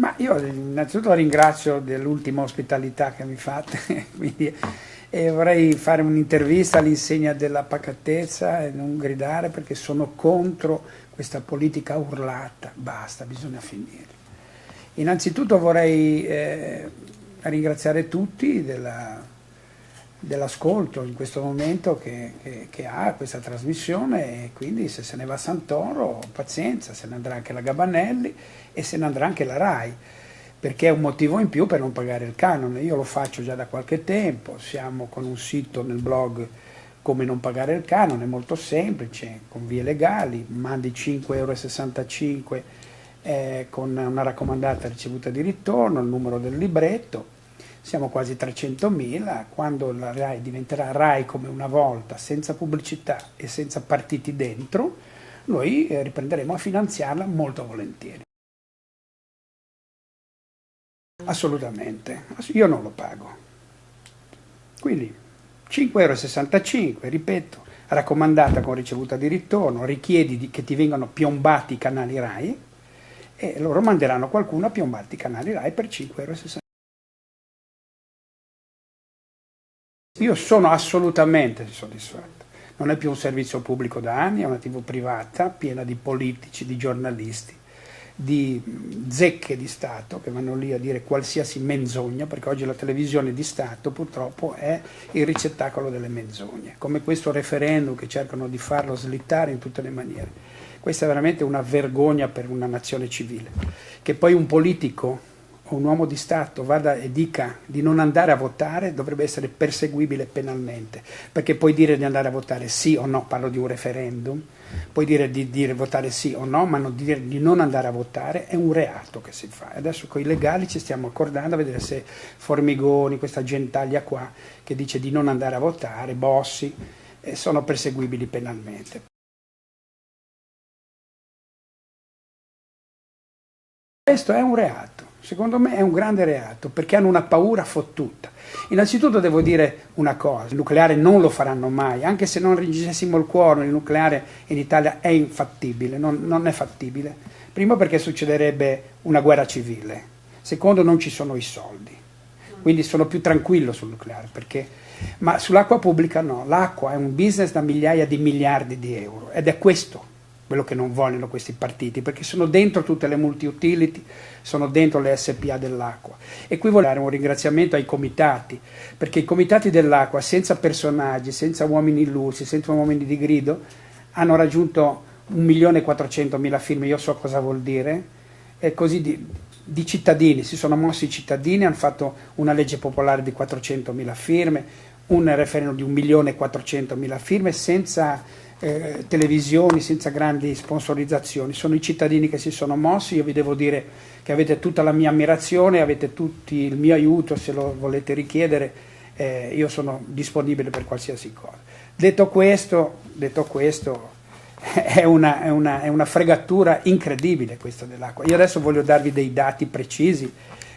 Ma io innanzitutto ringrazio dell'ultima ospitalità che mi fate, quindi, vorrei fare un'intervista all'insegna della pacatezza e non gridare perché sono contro questa politica urlata, basta, bisogna finire. Innanzitutto vorrei ringraziare tutti dell'ascolto in questo momento che ha questa trasmissione, e quindi se ne va Santoro, pazienza, se ne andrà anche la Gabanelli e se ne andrà anche la RAI, perché è un motivo in più per non pagare il canone. Io lo faccio già da qualche tempo, siamo con un sito nel blog come non pagare il canone, molto semplice, con vie legali, mandi 5,65 € con una raccomandata ricevuta di ritorno, il numero del libretto. Siamo quasi 300.000, quando la RAI diventerà RAI come una volta, senza pubblicità e senza partiti dentro, noi riprenderemo a finanziarla molto volentieri. Assolutamente, io non lo pago. Quindi 5,65 €, ripeto, raccomandata con ricevuta di ritorno, richiedi che ti vengano piombati i canali RAI e loro manderanno qualcuno a piombarti i canali RAI per 5,65 €. Io sono assolutamente soddisfatto. Non è più un servizio pubblico da anni, è una TV privata piena di politici, di giornalisti, di zecche di Stato che vanno lì a dire qualsiasi menzogna, perché oggi la televisione di Stato purtroppo è il ricettacolo delle menzogne, come questo referendum che cercano di farlo slittare in tutte le maniere. Questa è veramente una vergogna per una nazione civile. Che poi un politico o un uomo di Stato vada e dica di non andare a votare dovrebbe essere perseguibile penalmente, perché puoi dire di andare a votare sì o no, parlo di un referendum, puoi dire di votare sì o no, ma non dire di non andare a votare è un reato che si fa. Adesso con i legali ci stiamo accordando a vedere se Formigoni, questa gentaglia qua che dice di non andare a votare, Bossi, sono perseguibili penalmente. Questo è un reato, secondo me è un grande reato, perché hanno una paura fottuta. Innanzitutto devo dire una cosa, il nucleare non lo faranno mai, anche se non raggiungessimo il quorum, il nucleare in Italia è infattibile, non è fattibile. Primo perché succederebbe una guerra civile, secondo non ci sono i soldi, quindi sono più tranquillo sul nucleare, ma sull'acqua pubblica no, l'acqua è un business da migliaia di miliardi di euro ed è questo quello che non vogliono questi partiti, perché sono dentro tutte le multi-utility, sono dentro le SPA dell'acqua. E qui voglio dare un ringraziamento ai comitati, perché i comitati dell'acqua, senza personaggi, senza uomini illusi, senza uomini di grido, hanno raggiunto 1.400.000 firme, io so cosa vuol dire, e così di cittadini, si sono mossi i cittadini, hanno fatto una legge popolare di 400.000 firme, un referendum di 1.400.000 firme, senza televisioni, senza grandi sponsorizzazioni. Sono i cittadini che si sono mossi. Io vi devo dire che avete tutta la mia ammirazione, avete tutti il mio aiuto se lo volete richiedere, io sono disponibile per qualsiasi cosa. Detto questo è una fregatura incredibile questa dell'acqua. Io adesso voglio darvi dei dati precisi,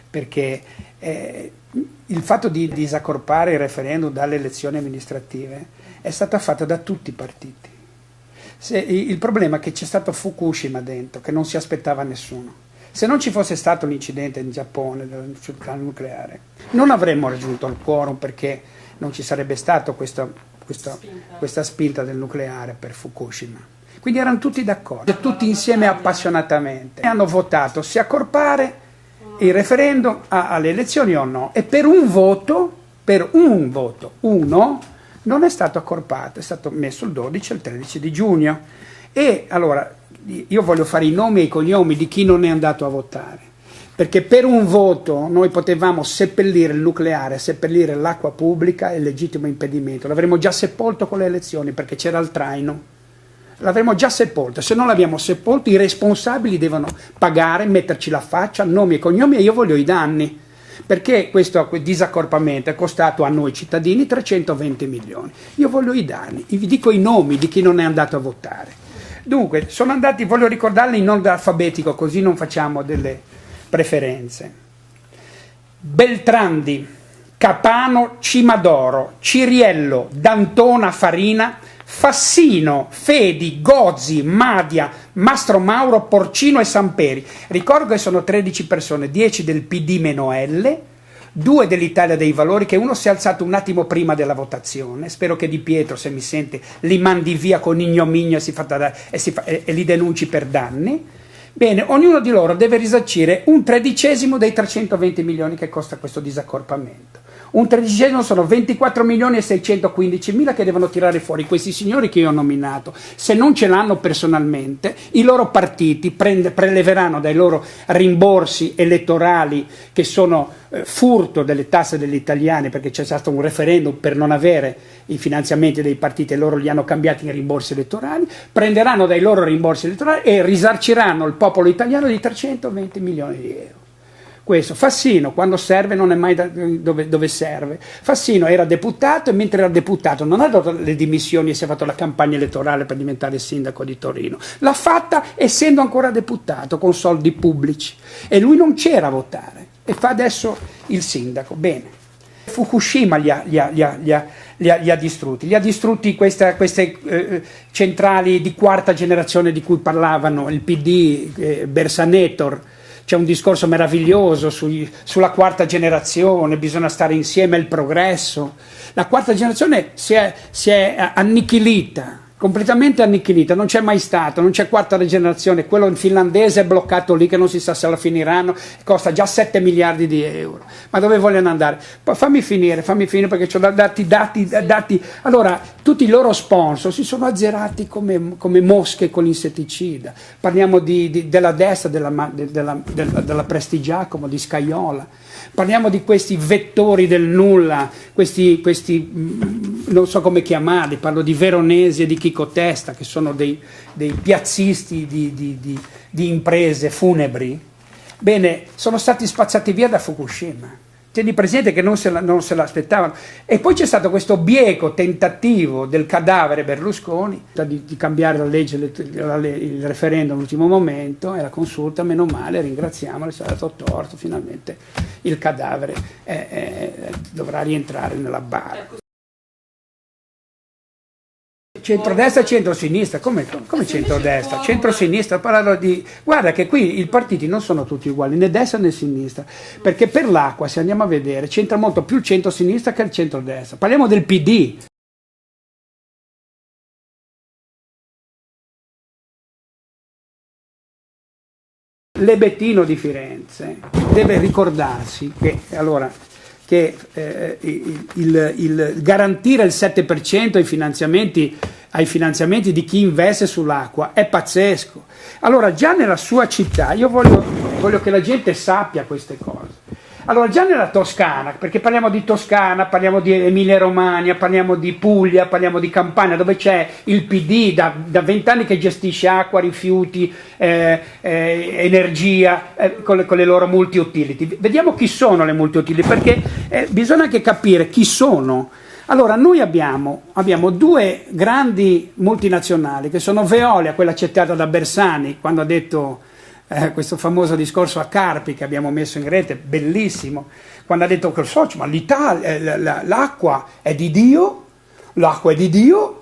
perché il fatto di disaccorpare il referendum dalle elezioni amministrative è stata fatta da tutti i partiti. Il problema è che c'è stato Fukushima dentro, che non si aspettava nessuno. Se non ci fosse stato l'incidente in Giappone del centrale nucleare, non avremmo raggiunto il quorum, perché non ci sarebbe stata questa spinta del nucleare per Fukushima. Quindi erano tutti d'accordo, tutti insieme appassionatamente. E hanno votato se accorpare il referendum alle elezioni o no. E per un voto, uno, non è stato accorpato, è stato messo il 12 e il 13 di giugno. E allora io voglio fare i nomi e i cognomi di chi non è andato a votare, perché per un voto noi potevamo seppellire il nucleare, seppellire l'acqua pubblica e il legittimo impedimento. L'avremmo già sepolto con le elezioni, perché c'era il traino. L'avremmo già sepolto. Se non l'abbiamo sepolto, i responsabili devono pagare, metterci la faccia, nomi e cognomi, e io voglio i danni. Perché questo disaccorpamento è costato a noi cittadini 320 milioni. Io voglio i danni, vi dico i nomi di chi non è andato a votare. Dunque, sono andati, voglio ricordarli in ordine alfabetico, così non facciamo delle preferenze. Beltrandi, Capano, Cimadoro, Ciriello, D'Antona, Farina, Fassino, Fedi, Gozzi, Madia, Mastro Mauro, Porcino e Samperi. Ricordo che sono 13 persone, 10 del PD-L, 2 dell'Italia dei Valori, che uno si è alzato un attimo prima della votazione. Spero che Di Pietro, se mi sente, li mandi via con ignominio e li denunci per danni. Bene, ognuno di loro deve risarcire un tredicesimo dei 320 milioni che costa questo disaccorpamento. Un tredicesimo sono 24 milioni e 615 mila che devono tirare fuori questi signori che io ho nominato. Se non ce l'hanno personalmente, i loro partiti preleveranno dai loro rimborsi elettorali, che sono furto delle tasse degli italiani, perché c'è stato un referendum per non avere i finanziamenti dei partiti e loro li hanno cambiati in rimborsi elettorali, prenderanno dai loro rimborsi elettorali e risarciranno il popolo italiano di 320 milioni di euro. Questo Fassino, quando serve, non è mai dove serve. Fassino era deputato e mentre era deputato non ha dato le dimissioni e si è fatto la campagna elettorale per diventare sindaco di Torino. L'ha fatta essendo ancora deputato con soldi pubblici e lui non c'era a votare e fa adesso il sindaco. Bene. Fukushima li ha distrutti queste centrali di quarta generazione di cui parlavano il PD, Bersanetor. C'è un discorso meraviglioso sulla quarta generazione, bisogna stare insieme al progresso. La quarta generazione si è annichilita, completamente annichilita, non c'è mai stato, non c'è quarta generazione. Quello in finlandese è bloccato lì, che non si sa se la finiranno, costa già 7 miliardi di euro. Ma dove vogliono andare? Fammi finire perché ho dati. Allora, tutti i loro sponsor si sono azzerati come mosche con l'insetticida. Parliamo della destra, della Prestigiacomo, di Scajola. Parliamo di questi vettori del nulla, questi non so come chiamarli, parlo di Veronesi e di Chico Testa, che sono dei piazzisti di imprese funebri. Bene, sono stati spazzati via da Fukushima. Tieni presente che non se l'aspettavano. E poi c'è stato questo bieco tentativo del cadavere Berlusconi di cambiare la legge, il referendum all'ultimo momento e la consulta, meno male, ringraziamolo, ci ha dato torto, finalmente il cadavere dovrà rientrare nella bara. Centrodestra e centrosinistra, come centrodestra? Centrosinistra, guarda che qui i partiti non sono tutti uguali, né destra né sinistra, perché per l'acqua, se andiamo a vedere, c'entra molto più il centrosinistra che il centrodestra. Parliamo del PD. L'Ebettino di Firenze deve ricordarsi che il garantire il 7% ai finanziamenti di chi investe sull'acqua è pazzesco. Allora già nella sua città, io voglio che la gente sappia queste cose. Allora già nella Toscana, perché parliamo di Toscana, parliamo di Emilia-Romagna, parliamo di Puglia, parliamo di Campania, dove c'è il PD da 20 anni che gestisce acqua, rifiuti, energia, con le loro multi-utility. Vediamo chi sono le multi-utility, perché bisogna anche capire chi sono. Allora noi abbiamo 2 grandi multinazionali, che sono Veolia, quella citata da Bersani, quando ha detto questo famoso discorso a Carpi che abbiamo messo in rete, bellissimo, quando ha detto che ma l'acqua è di Dio,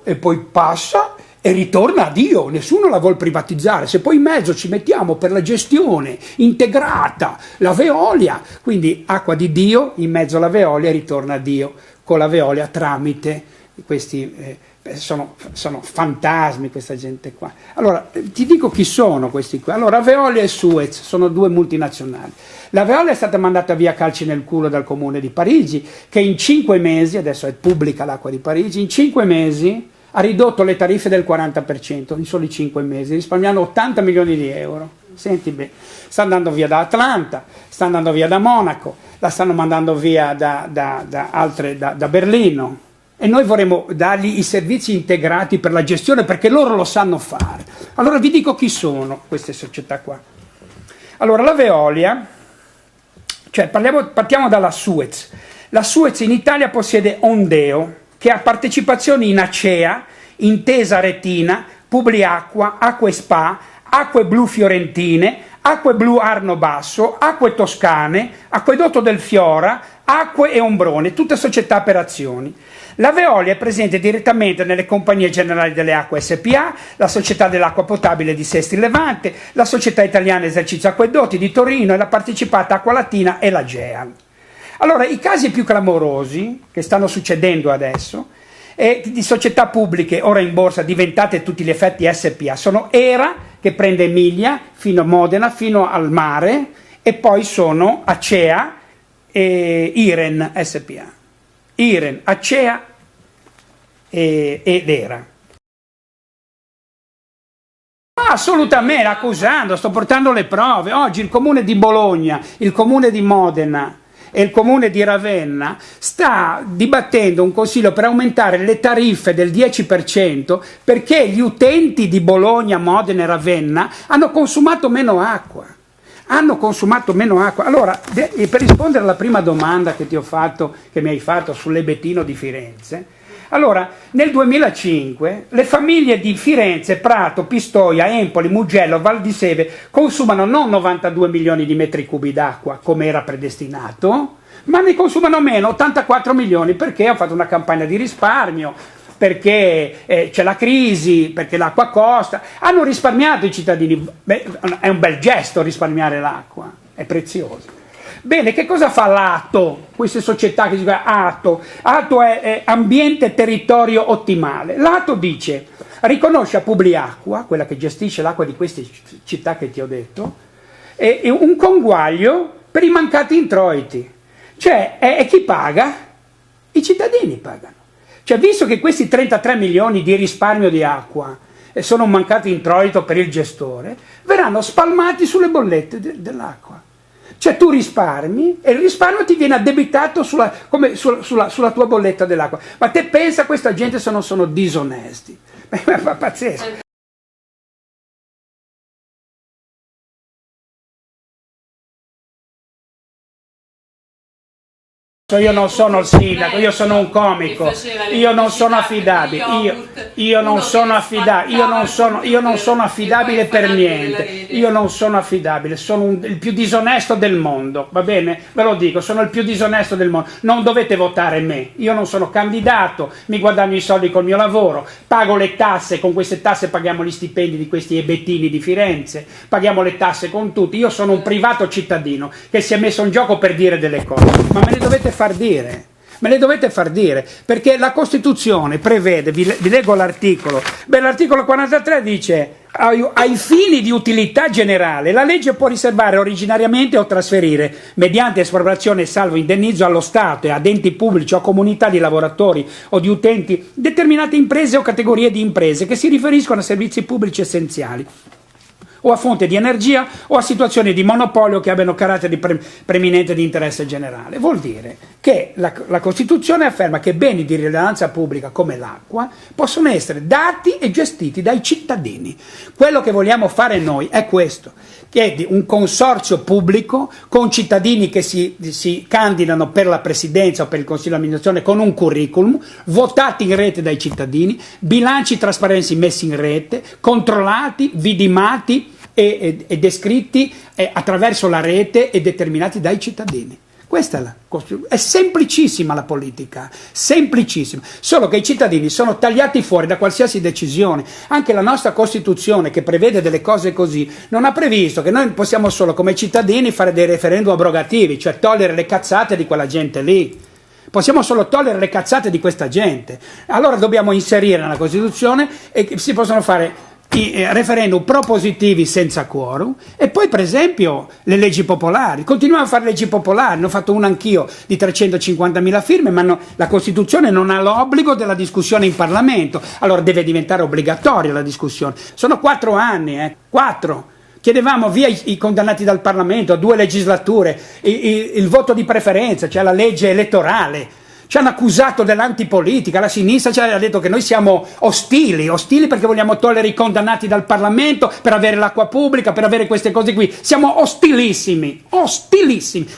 e poi passa e ritorna a Dio, nessuno la vuol privatizzare. Se poi in mezzo ci mettiamo per la gestione integrata la Veolia, quindi acqua di Dio, in mezzo alla Veolia e ritorna a Dio con la Veolia tramite questi sono fantasmi, questa gente qua. Allora ti dico chi sono questi qua. Allora Veolia e Suez sono 2 multinazionali. La Veolia è stata mandata via calci nel culo dal comune di Parigi, che in 5 mesi, adesso è pubblica l'acqua di Parigi, in 5 mesi ha ridotto le tariffe del 40% in soli 5 mesi, risparmiando 80 milioni di euro. Senti bene, sta andando via da Atlanta, sta andando via da Monaco, la stanno mandando via da Berlino. E noi vorremmo dargli i servizi integrati per la gestione, perché loro lo sanno fare. Allora vi dico chi sono queste società qua. Allora la Veolia, partiamo dalla Suez. La Suez in Italia possiede Ondeo, che ha partecipazioni in Acea, Intesa Retina, Publiacqua, Acque Spa, Acque Blu Fiorentine, Acque Blu Arno Basso, Acque Toscane, Acquedotto del Fiora, Acque e Ombrone, tutte società per azioni. La Veolia è presente direttamente nelle compagnie generali delle acque SPA, la società dell'acqua potabile di Sesti Levante, la società italiana esercizio acquedotti di Torino e la partecipata Acqua Latina e la GEAL. Allora, i casi più clamorosi che stanno succedendo adesso di società pubbliche ora in borsa diventate a tutti gli effetti SPA sono ERA, che prende Emilia fino a Modena, fino al mare, e poi sono Acea e Iren SPA. Iren, Acea ed ERA. Assolutamente, accusando, sto portando le prove. Oggi il comune di Bologna, il comune di Modena e il comune di Ravenna sta dibattendo un consiglio per aumentare le tariffe del 10% perché gli utenti di Bologna, Modena e Ravenna hanno consumato meno acqua. Allora, per rispondere alla prima domanda che mi hai fatto sull'Ebettino di Firenze, allora, nel 2005 le famiglie di Firenze, Prato, Pistoia, Empoli, Mugello, Val di Seve consumano non 92 milioni di metri cubi d'acqua come era predestinato, ma ne consumano meno, 84 milioni, perché ho fatto una campagna di risparmio, perché c'è la crisi, perché l'acqua costa. Hanno risparmiato i cittadini. Beh, è un bel gesto risparmiare l'acqua, è prezioso. Bene, che cosa fa l'ATO? Queste società che si chiama ATO. ATO è ambiente e territorio ottimale. L'ATO dice, riconosce a Publiacqua, quella che gestisce l'acqua di queste città che ti ho detto, un conguaglio per i mancati introiti. Cioè, è chi paga? I cittadini pagano. Cioè, visto che questi 33 milioni di risparmio di acqua sono un mancato introito per il gestore, verranno spalmati sulle bollette dell'acqua. Cioè tu risparmi e il risparmio ti viene addebitato sulla tua bolletta dell'acqua. Ma te pensa questa gente se non sono disonesti? È pazzesco. Io non sono il sindaco, io sono un comico, io non sono affidabile, io non sono affidabile per niente, io non sono affidabile, sono il più disonesto del mondo, va bene? Ve lo dico, sono il più disonesto del mondo, non dovete votare me, io non sono candidato, mi guadagno i soldi col mio lavoro, pago le tasse, con queste tasse paghiamo gli stipendi di questi ebettini di Firenze, paghiamo le tasse con tutti, io sono un privato cittadino che si è messo in gioco per dire delle cose, ma me le dovete far dire, perché la Costituzione prevede, vi leggo l'articolo, l'articolo 43 dice ai fini di utilità generale la legge può riservare originariamente o trasferire mediante espropriazione salvo indennizzo allo Stato e ad enti pubblici o comunità di lavoratori o di utenti determinate imprese o categorie di imprese che si riferiscono a servizi pubblici essenziali o a fonte di energia o a situazioni di monopolio che abbiano carattere di preminente di interesse generale. Vuol dire che la Costituzione afferma che beni di rilevanza pubblica come l'acqua possono essere dati e gestiti dai cittadini. Quello che vogliamo fare noi è questo, che è un consorzio pubblico con cittadini che si candidano per la presidenza o per il consiglio di amministrazione con un curriculum, votati in rete dai cittadini, bilanci trasparenti messi in rete, controllati, vidimati e descritti attraverso la rete e determinati dai cittadini. Questa è la Costituzione. È semplicissima la politica, semplicissima, solo che i cittadini sono tagliati fuori da qualsiasi decisione. Anche la nostra Costituzione, che prevede delle cose così, non ha previsto che noi possiamo solo come cittadini fare dei referendum abrogativi, cioè togliere le cazzate di quella gente lì. Possiamo solo togliere le cazzate di questa gente. Allora dobbiamo inserire nella Costituzione e si possono fare i referendum propositivi senza quorum e poi per esempio le leggi popolari. Continuiamo a fare leggi popolari, ne ho fatto una anch'io di 350.000 firme, ma la Costituzione non ha l'obbligo della discussione in Parlamento, allora deve diventare obbligatoria la discussione. Sono 4 anni, 4. Chiedevamo via i condannati dal Parlamento a 2 legislature, il voto di preferenza, cioè la legge elettorale. Ci hanno accusato dell'antipolitica, la sinistra ci ha detto che noi siamo ostili perché vogliamo togliere i condannati dal Parlamento per avere l'acqua pubblica, per avere queste cose qui. Siamo ostilissimi,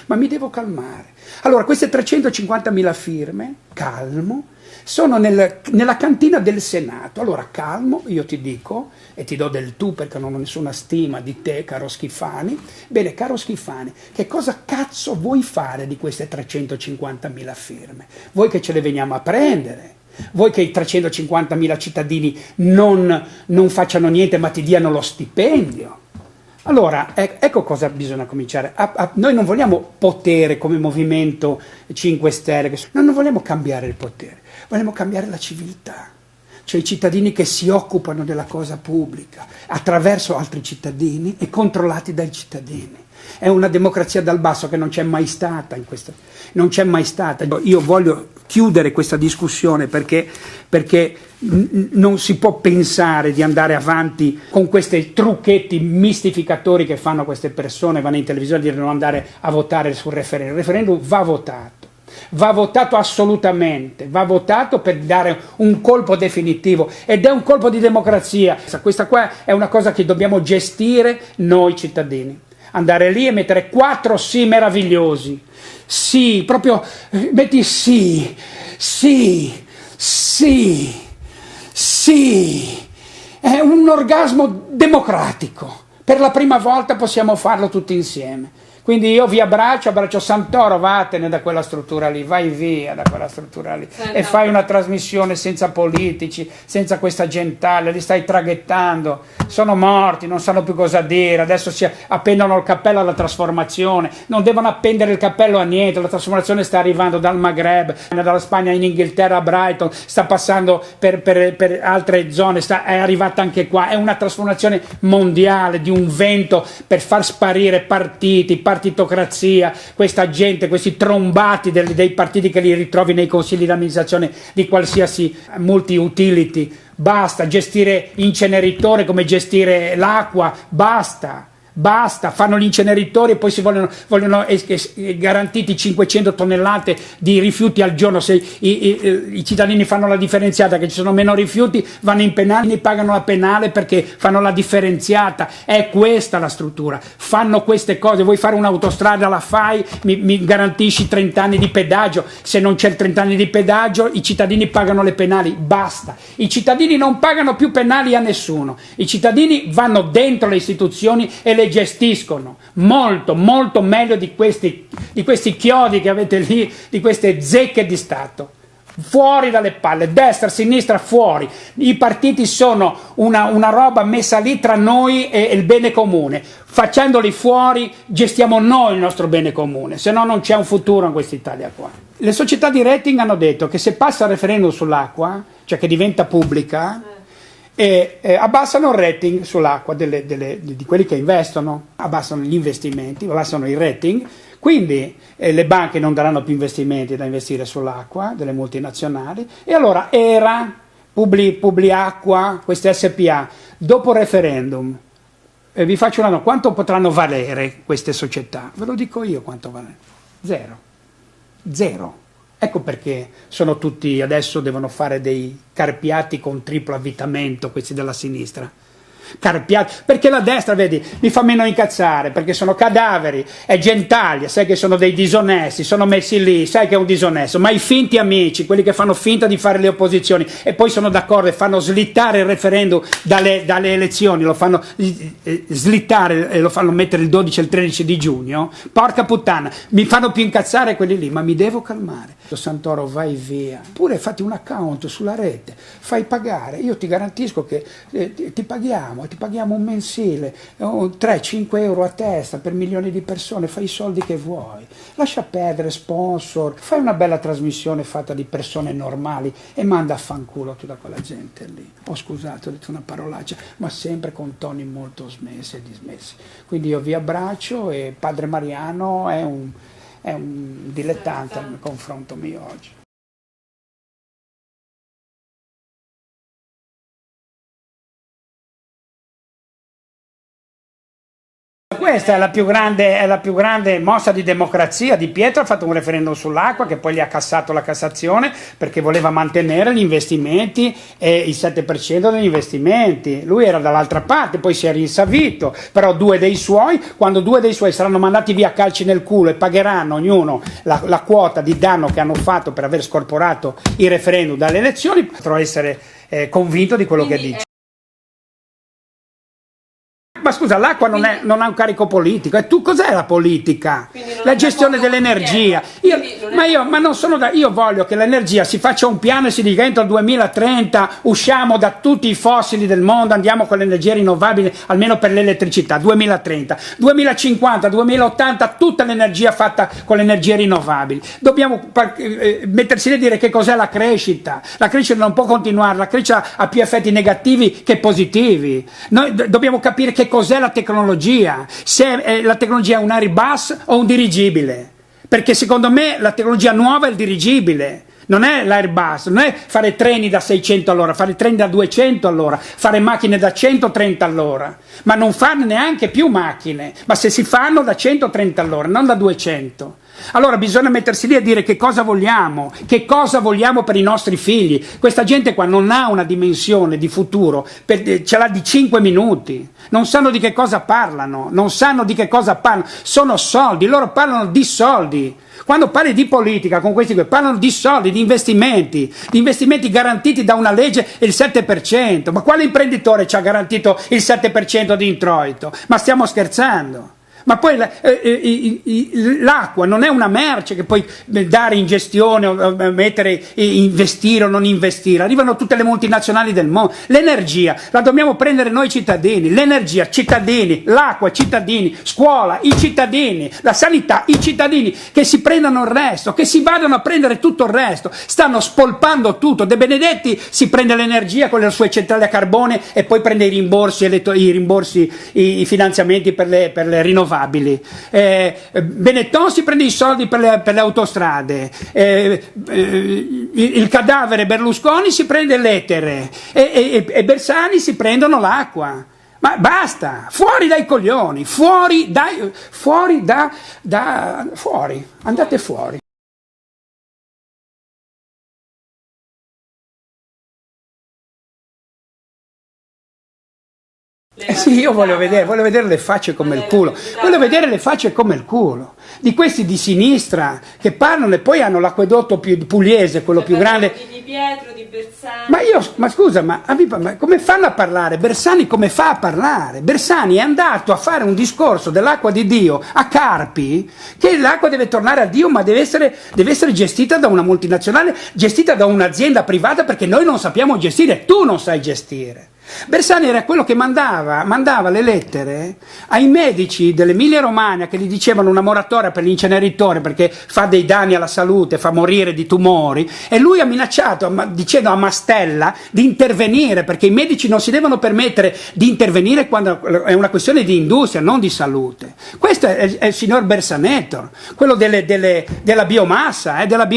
ma mi devo calmare. Allora, queste 350.000 firme, calmo, sono nella cantina del Senato. Allora calmo, io ti dico, e ti do del tu perché non ho nessuna stima di te, caro Schifani. Bene, caro Schifani, che cosa cazzo vuoi fare di queste 350.000 firme? Vuoi che ce le veniamo a prendere? Vuoi che i 350.000 cittadini non facciano niente ma ti diano lo stipendio? Allora, ecco cosa bisogna cominciare. Noi non vogliamo potere come Movimento 5 Stelle, non vogliamo cambiare il potere, vogliamo cambiare la civiltà. Cioè i cittadini che si occupano della cosa pubblica attraverso altri cittadini e controllati dai cittadini. È una democrazia dal basso che non c'è mai stata non c'è mai stata. Io voglio chiudere questa discussione perché non si può pensare di andare avanti con questi trucchetti mistificatori che fanno queste persone, vanno in televisione a dire di non andare a votare sul referendum. Il referendum va votato assolutamente, va votato per dare un colpo definitivo ed è un colpo di democrazia. Questa qua è una cosa che dobbiamo gestire noi cittadini, andare lì e mettere 4 sì meravigliosi, sì, proprio metti sì, è un orgasmo democratico, per la prima volta possiamo farlo tutti insieme. Quindi io vi abbraccio Santoro, vattene da quella struttura lì, vai via da quella struttura lì e fai una trasmissione senza politici, senza questa gentaglia, li stai traghettando, sono morti, non sanno più cosa dire, adesso si appendono il cappello alla trasformazione, non devono appendere il cappello a niente, la trasformazione sta arrivando dal Maghreb, dalla Spagna in Inghilterra a Brighton, sta passando per altre zone, è arrivata anche qua, è una trasformazione mondiale di un vento per far sparire partitocrazia, questa gente, questi trombati dei partiti che li ritrovi nei consigli di amministrazione di qualsiasi multi-utility. Basta gestire inceneritore come gestire l'acqua, basta, fanno gli inceneritori e poi si vogliono garantiti 500 tonnellate di rifiuti al giorno. Se i cittadini fanno la differenziata, che ci sono meno rifiuti, vanno in penale, pagano la penale perché fanno la differenziata. È questa la struttura, fanno queste cose. Vuoi fare un'autostrada, la fai, mi garantisci 30 anni di pedaggio. Se non c'è il 30 anni di pedaggio, i cittadini pagano le penali, basta. I cittadini non pagano più penali a nessuno, i cittadini vanno dentro le istituzioni e le gestiscono molto meglio di questi chiodi che avete lì, di queste zecche di Stato. Fuori dalle palle, destra, sinistra, fuori. I partiti sono una roba messa lì tra noi e il bene comune. Facendoli fuori gestiamo noi il nostro bene comune, se no non c'è un futuro in quest'Italia qua. Le società di rating hanno detto che se passa il referendum sull'acqua, cioè che diventa pubblica, abbassano il rating sull'acqua di quelli che investono, abbassano gli investimenti, abbassano il rating, quindi le banche non daranno più investimenti da investire sull'acqua delle multinazionali e allora ERA, Publiacqua, queste SPA, dopo il referendum, vi faccio una domanda, quanto potranno valere queste società? Ve lo dico io quanto vale. Zero. Ecco perché sono tutti, adesso devono fare dei carpiati con triplo avvitamento, questi della sinistra. Carpiati, perché la destra, vedi, mi fa meno incazzare, perché sono cadaveri, è Gentaglia, sai che sono dei disonesti, sono messi lì, sai che è un disonesto, ma i finti amici, quelli che fanno finta di fare le opposizioni e poi sono d'accordo e fanno slittare il referendum dalle elezioni, lo fanno slittare e lo fanno mettere il 12 e il 13 di giugno, porca puttana, mi fanno più incazzare quelli lì, ma mi devo calmare. Santoro, vai via, pure fatti un account sulla rete, fai pagare, io ti garantisco che ti paghiamo un mensile, 3-5 euro a testa per milioni di persone, fai i soldi che vuoi, lascia perdere sponsor, fai una bella trasmissione fatta di persone normali e manda a fanculo tutta quella gente lì. Scusate, ho detto una parolaccia, ma sempre con toni molto smessi e dismessi. Quindi io vi abbraccio e Padre Mariano è un dilettante nel confronto mio oggi. Questa è la più grande mossa di democrazia. Di Pietro ha fatto un referendum sull'acqua che poi gli ha cassato la Cassazione perché voleva mantenere gli investimenti e il 7% degli investimenti. Lui era dall'altra parte, poi si è rinsavito, però quando due dei suoi saranno mandati via a calci nel culo e pagheranno ognuno la quota di danno che hanno fatto per aver scorporato il referendum dalle elezioni, potrò essere convinto di quello che dice. Ma scusa, l'acqua non ha un carico politico, e tu cos'è la politica? La gestione dell'energia. Io voglio che l'energia si faccia un piano e si dica entro il 2030 usciamo da tutti i fossili del mondo, andiamo con l'energia rinnovabile, almeno per l'elettricità, 2030, 2050, 2080, tutta l'energia fatta con le energie rinnovabili. Dobbiamo mettersi lì a dire che cos'è la crescita. La crescita non può continuare, la crescita ha più effetti negativi che positivi. Noi dobbiamo capire che cos'è la tecnologia, se la tecnologia è un Airbus o un dirigibile, perché secondo me la tecnologia nuova è il dirigibile, non è l'Airbus, non è fare treni da 600 all'ora, fare treni da 200 all'ora, fare macchine da 130 all'ora, ma non farne neanche più macchine, ma se si fanno da 130 all'ora, non da 200. Allora bisogna mettersi lì a dire che cosa vogliamo per i nostri figli. Questa gente qua non ha una dimensione di futuro, ce l'ha di 5 minuti, non sanno di che cosa parlano, sono soldi, loro parlano di soldi. Quando parli di politica con questi qui parlano di soldi, di investimenti garantiti da una legge il 7%, ma quale imprenditore ci ha garantito il 7% di introito? Ma stiamo scherzando? Ma poi l'acqua non è una merce che puoi dare in gestione, o mettere, investire o non investire. Arrivano tutte le multinazionali del mondo. L'energia la dobbiamo prendere noi cittadini. L'energia, cittadini. L'acqua, cittadini. Scuola, i cittadini. La sanità, i cittadini. Che si prendano il resto, che si vadano a prendere tutto il resto. Stanno spolpando tutto. De Benedetti si prende l'energia con le sue centrali a carbone e poi prende i rimborsi, i finanziamenti per le rinnovabili. Benetton si prende i soldi per le autostrade, il cadavere Berlusconi si prende l'etere e Bersani si prendono l'acqua. Ma basta, fuori dai coglioni, fuori, andate fuori. Sì, io voglio vedere le facce come il culo, di questi di sinistra che parlano e poi hanno l'acquedotto pugliese, quello più grande. Di Pietro, di Bersani. Ma scusa, ma come fanno a parlare? Bersani come fa a parlare? Bersani è andato a fare un discorso dell'acqua di Dio a Carpi, che l'acqua deve tornare a Dio, ma deve essere gestita da una multinazionale, gestita da un'azienda privata, perché noi non sappiamo gestire, tu non sai gestire. Bersani era quello che mandava le lettere ai medici dell'Emilia Romagna che gli dicevano una moratoria per l'inceneritore perché fa dei danni alla salute, fa morire di tumori, e lui ha minacciato dicendo a Mastella di intervenire, perché i medici non si devono permettere di intervenire quando è una questione di industria, non di salute. Questo è il signor Bersanetto, quello della biomassa, la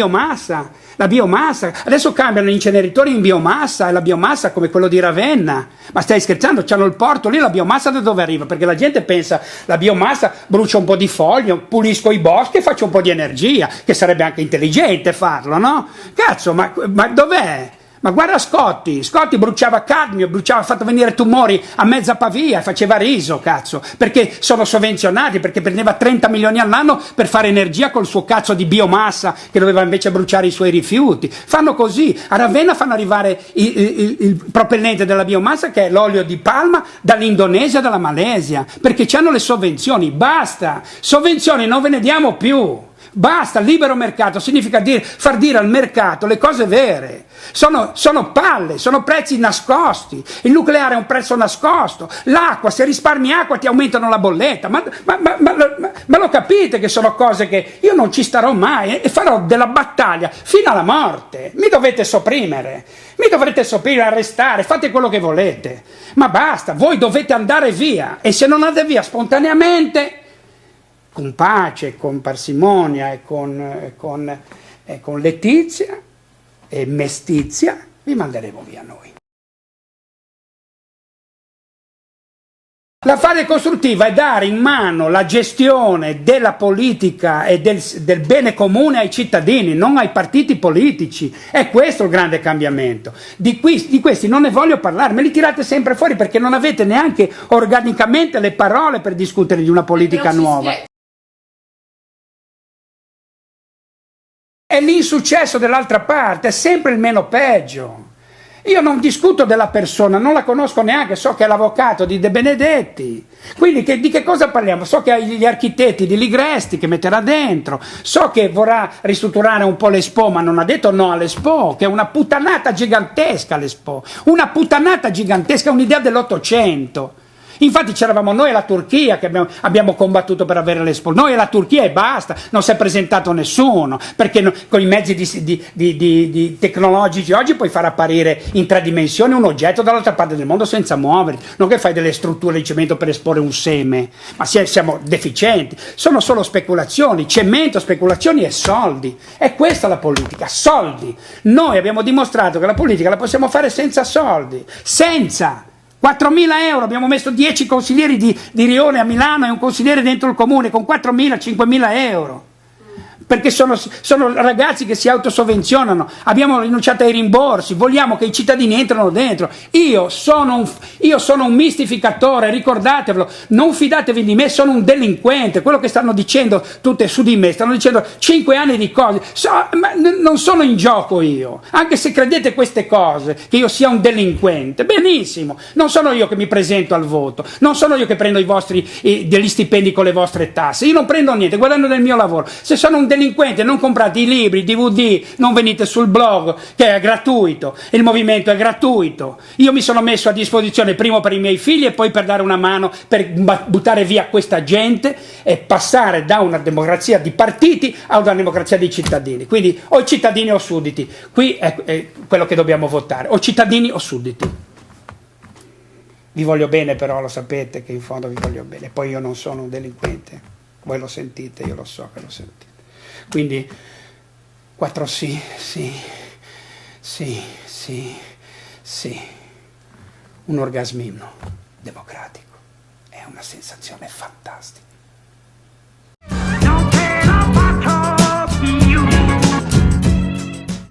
biomassa, adesso cambiano gli inceneritori in biomassa, e la biomassa come quello di Ravenna. Ma stai scherzando? C'hanno il porto lì, la biomassa da dove arriva? Perché la gente pensa, la biomassa brucia un po' di foglie, pulisco i boschi e faccio un po' di energia, che sarebbe anche intelligente farlo, no? Cazzo, ma dov'è? Ma guarda Scotti bruciava cadmio, ha fatto venire tumori a mezza Pavia, faceva riso, cazzo, perché sono sovvenzionati, perché prendeva 30 milioni all'anno per fare energia col suo cazzo di biomassa che doveva invece bruciare i suoi rifiuti. Fanno così, a Ravenna fanno arrivare il propellente della biomassa, che è l'olio di palma, dall'Indonesia e dalla Malesia, perché hanno le sovvenzioni. Basta, sovvenzioni non ve ne diamo più. Basta, libero mercato significa far dire al mercato le cose vere. Sono palle, sono prezzi nascosti. Il nucleare è un prezzo nascosto. L'acqua, se risparmi acqua ti aumentano la bolletta. Ma lo capite che sono cose che io non ci starò mai e farò della battaglia fino alla morte. Mi dovete sopprimere, arrestare, fate quello che volete. Ma basta, voi dovete andare via, e se non andate via spontaneamente, con pace, con parsimonia e con letizia e mestizia, vi manderemo via noi. La fase costruttiva è dare in mano la gestione della politica e del bene comune ai cittadini, non ai partiti politici. È questo il grande cambiamento. Di questi non ne voglio parlare, me li tirate sempre fuori perché non avete neanche organicamente le parole per discutere di una politica nuova. È l'insuccesso dell'altra parte, è sempre il meno peggio. Io non discuto della persona, non la conosco neanche, so che è l'avvocato di De Benedetti, quindi di che cosa parliamo? So che ha gli architetti di Ligresti che metterà dentro, so che vorrà ristrutturare un po' l'Expo, ma non ha detto no all'Expo, che è una puttanata gigantesca l'Expo, una puttanata gigantesca, un'idea dell'Ottocento. Infatti c'eravamo noi e la Turchia che abbiamo combattuto per avere l'Expo, noi e la Turchia e basta, non si è presentato nessuno, perché con i mezzi tecnologici oggi puoi far apparire in 3 dimensioni un oggetto dall'altra parte del mondo senza muoverti, non che fai delle strutture di cemento per esporre un seme, ma siamo deficienti, sono solo speculazioni, cemento, speculazioni e soldi, è questa la politica, soldi. Noi abbiamo dimostrato che la politica la possiamo fare senza soldi, senza 4.000 euro, abbiamo messo 10 consiglieri di Rione a Milano e un consigliere dentro il comune con 4.000, 5.000 euro. Perché sono ragazzi che si autosovvenzionano, abbiamo rinunciato ai rimborsi, vogliamo che i cittadini entrano dentro. Io sono un mistificatore, ricordatevelo, non fidatevi di me, sono un delinquente, quello che stanno dicendo tutte su di me, stanno dicendo 5 anni di cose, ma non sono in gioco io, anche se credete queste cose, che io sia un delinquente, benissimo, non sono io che mi presento al voto, non sono io che prendo degli stipendi con le vostre tasse, io non prendo niente, guadagno del mio lavoro. Se sono un delinquente non comprate i libri, i DVD, non venite sul blog che è gratuito, il movimento è gratuito, io mi sono messo a disposizione prima per i miei figli e poi per dare una mano per buttare via questa gente e passare da una democrazia di partiti a una democrazia dei cittadini, quindi o cittadini o sudditi, qui è quello che dobbiamo votare, o cittadini o sudditi. Vi voglio bene, però lo sapete che in fondo vi voglio bene, poi io non sono un delinquente, voi lo sentite, io lo so che lo sentite. Quindi 4 sì, un orgasmino democratico, è una sensazione fantastica.